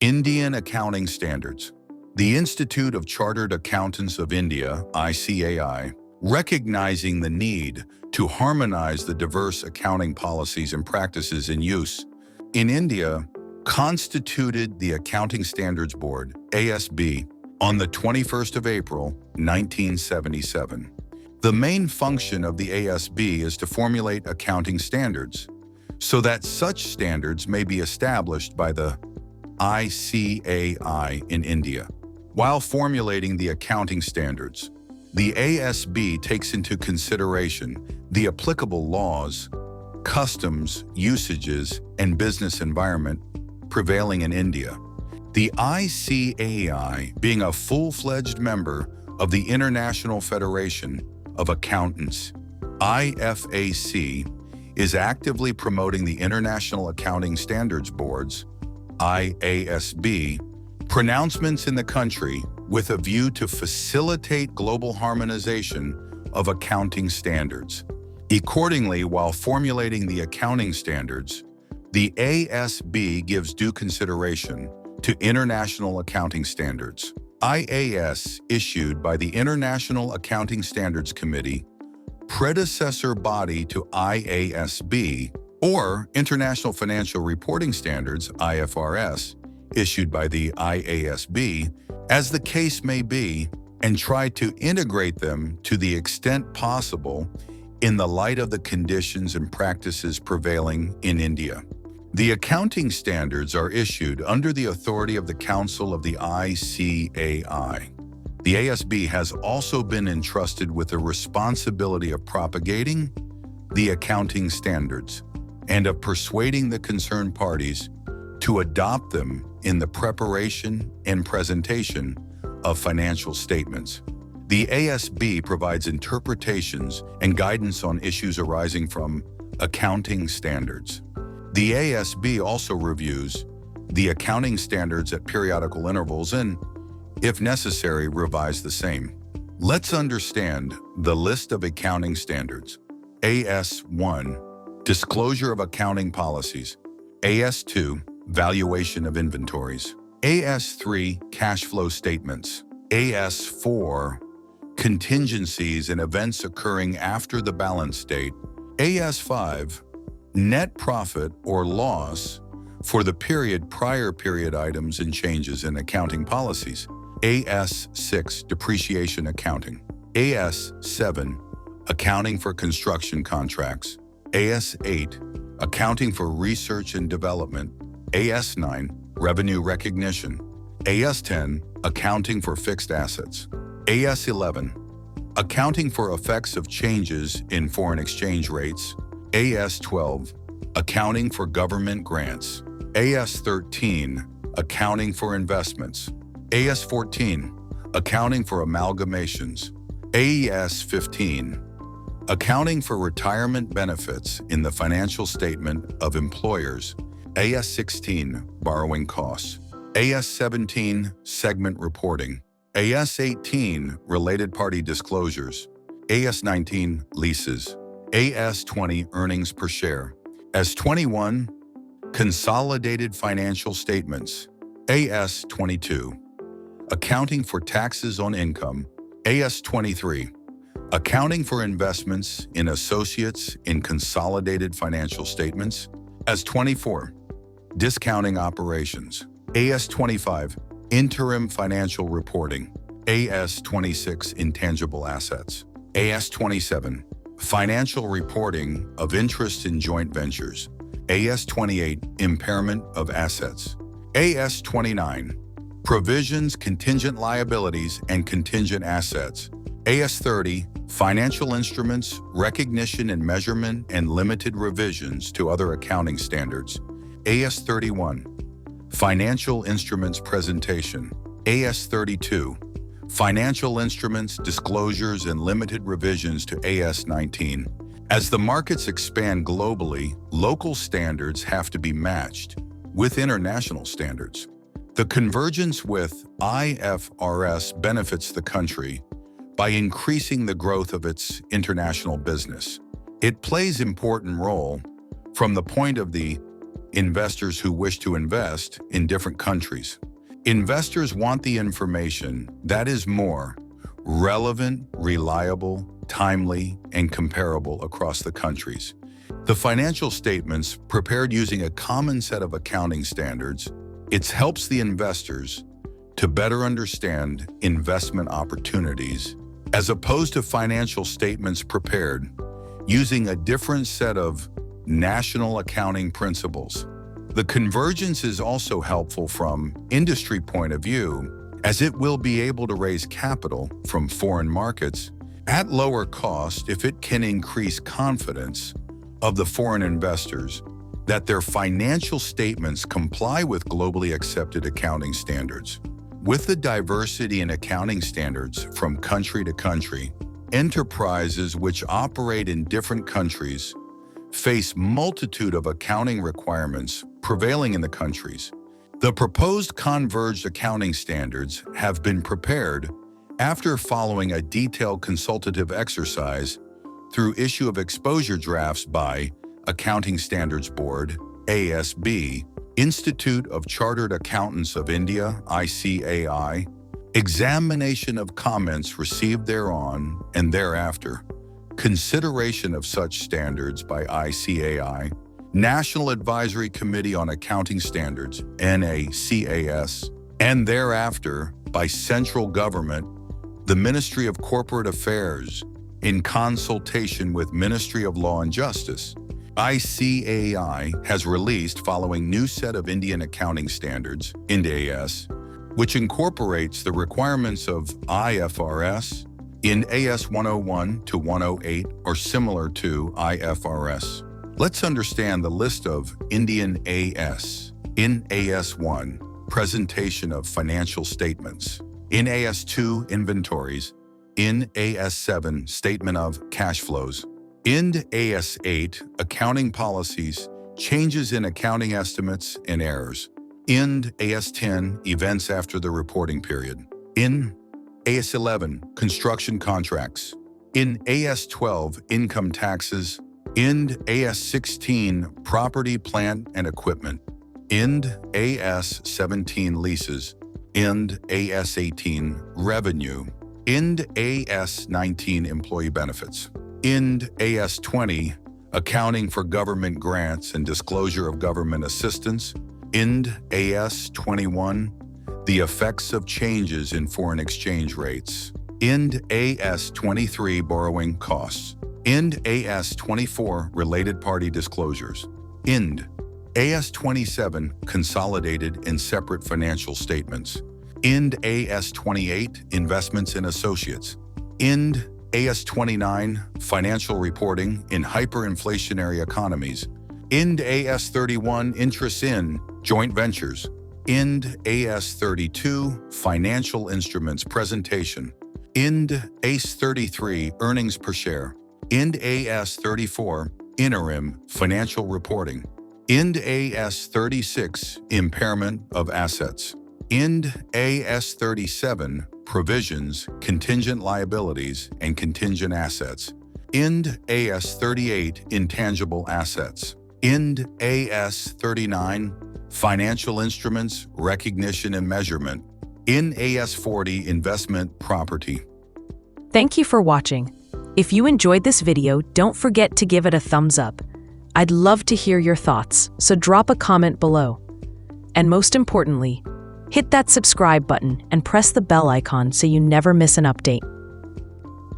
Indian Accounting Standards. The Institute of Chartered Accountants of India, ICAI, recognizing the need to harmonize the diverse accounting policies and practices in use in India, constituted the Accounting Standards Board, ASB, on the 21st of April, 1977. The main function of the ASB is to formulate accounting standards, so that such standards may be established by the ICAI in India. While formulating the accounting standards, the ASB takes into consideration the applicable laws, customs, usages, and business environment prevailing in India. The ICAI, being a full-fledged member of the International Federation of Accountants, IFAC, is actively promoting the International Accounting Standards Board's, IASB, pronouncements in the country with a view to facilitate global harmonization of accounting standards. Accordingly, while formulating the accounting standards, the ASB gives due consideration to international accounting standards. IAS, issued by the International Accounting Standards Committee, predecessor body to IASB, or International Financial Reporting Standards, IFRS, issued by the IASB, as the case may be, and try to integrate them to the extent possible in the light of the conditions and practices prevailing in India. The accounting standards are issued under the authority of the Council of the ICAI. The ASB has also been entrusted with the responsibility of propagating the accounting standards and of persuading the concerned parties to adopt them in the preparation and presentation of financial statements. The ASB provides interpretations and guidance on issues arising from accounting standards. The ASB also reviews the accounting standards at periodical intervals and, if necessary, revise the same. Let's understand the list of accounting standards. AS1, Disclosure of Accounting Policies. AS2, Valuation of Inventories. AS3, Cash Flow Statements. AS4, Contingencies and Events Occurring After the Balance Date. AS5, Net Profit or Loss for the period prior period items and changes in accounting policies. AS6, Depreciation Accounting. AS7, Accounting for Construction Contracts. AS8, Accounting for Research and Development. AS9, Revenue Recognition. AS10, Accounting for Fixed Assets. AS11, Accounting for Effects of Changes in Foreign Exchange Rates. AS12, Accounting for Government Grants. AS13, Accounting for Investments. AS14, Accounting for Amalgamations. AS15, Accounting for Retirement Benefits in the Financial Statement of Employers. AS16, Borrowing Costs. AS17, Segment Reporting. AS18, Related Party Disclosures. AS19, Leases. AS20, Earnings Per Share. AS21, Consolidated Financial Statements. AS22, Accounting for Taxes on Income. AS23, Accounting for Investments in Associates in Consolidated Financial Statements. AS24, Discounting Operations. AS25, Interim Financial Reporting. AS26, Intangible Assets. AS27, Financial Reporting of Interest in Joint Ventures. AS28, Impairment of Assets. AS29, Provisions, Contingent Liabilities, and Contingent Assets. AS30, Financial Instruments, Recognition and Measurement, and Limited Revisions to Other Accounting Standards. AS31, Financial Instruments Presentation. AS32, Financial Instruments, Disclosures, and Limited Revisions to AS19. As the markets expand globally, local standards have to be matched with international standards. The convergence with IFRS benefits the country by increasing the growth of its international business. It plays an important role from the point of the investors who wish to invest in different countries. Investors want the information that is more relevant, reliable, timely, and comparable across the countries. The financial statements prepared using a common set of accounting standards, it helps the investors to better understand investment opportunities as opposed to financial statements prepared using a different set of national accounting principles. The convergence is also helpful from industry point of view, as it will be able to raise capital from foreign markets at lower cost if it can increase confidence of the foreign investors that their financial statements comply with globally accepted accounting standards. With the diversity in accounting standards from country to country, enterprises which operate in different countries face multitude of accounting requirements prevailing in the countries. The proposed converged accounting standards have been prepared after following a detailed consultative exercise through issue of exposure drafts by Accounting Standards Board, ASB, Institute of Chartered Accountants of India, ICAI, examination of comments received thereon and thereafter, consideration of such standards by ICAI, National Advisory Committee on Accounting Standards, NACAS, and thereafter by central government, the Ministry of Corporate Affairs, in consultation with Ministry of Law and Justice. ICAI has released following new set of Indian accounting standards, Ind AS, which incorporates the requirements of IFRS, Ind AS 101 to 108 or similar to IFRS. Let's understand the list of Indian AS. Ind AS 1, presentation of financial statements. Ind AS 2, inventories. Ind AS 7, statement of cash flows. Ind AS 8, accounting policies, changes in accounting estimates and errors. Ind AS 10, events after the reporting period. Ind AS 11, construction contracts. Ind AS 12, income taxes. Ind AS 16, property, plant, and equipment. Ind AS 17, leases. Ind AS 18, revenue. Ind AS 19, employee benefits. Ind AS 20, accounting for government grants and disclosure of government assistance. Ind AS 21, the effects of changes in foreign exchange rates. Ind AS 23, borrowing costs. Ind AS 24, related party disclosures. Ind AS 27, consolidated and separate financial statements. Ind AS 28, investments in associates. Ind AS 29, financial reporting in hyperinflationary economies. Ind AS 31, interests in joint ventures. Ind AS 32, financial instruments presentation. Ind AS 33, earnings per share. Ind AS 34, interim financial reporting. Ind AS 36, impairment of assets. Ind AS 37, provisions, contingent liabilities, and contingent assets. Ind AS 38, intangible assets. Ind AS 39, financial instruments, recognition and measurement. Ind AS 40, investment property. Thank you for watching. If you enjoyed this video, don't forget to give it a thumbs up. I'd love to hear your thoughts, so drop a comment below. And most importantly, hit that subscribe button and press the bell icon so you never miss an update.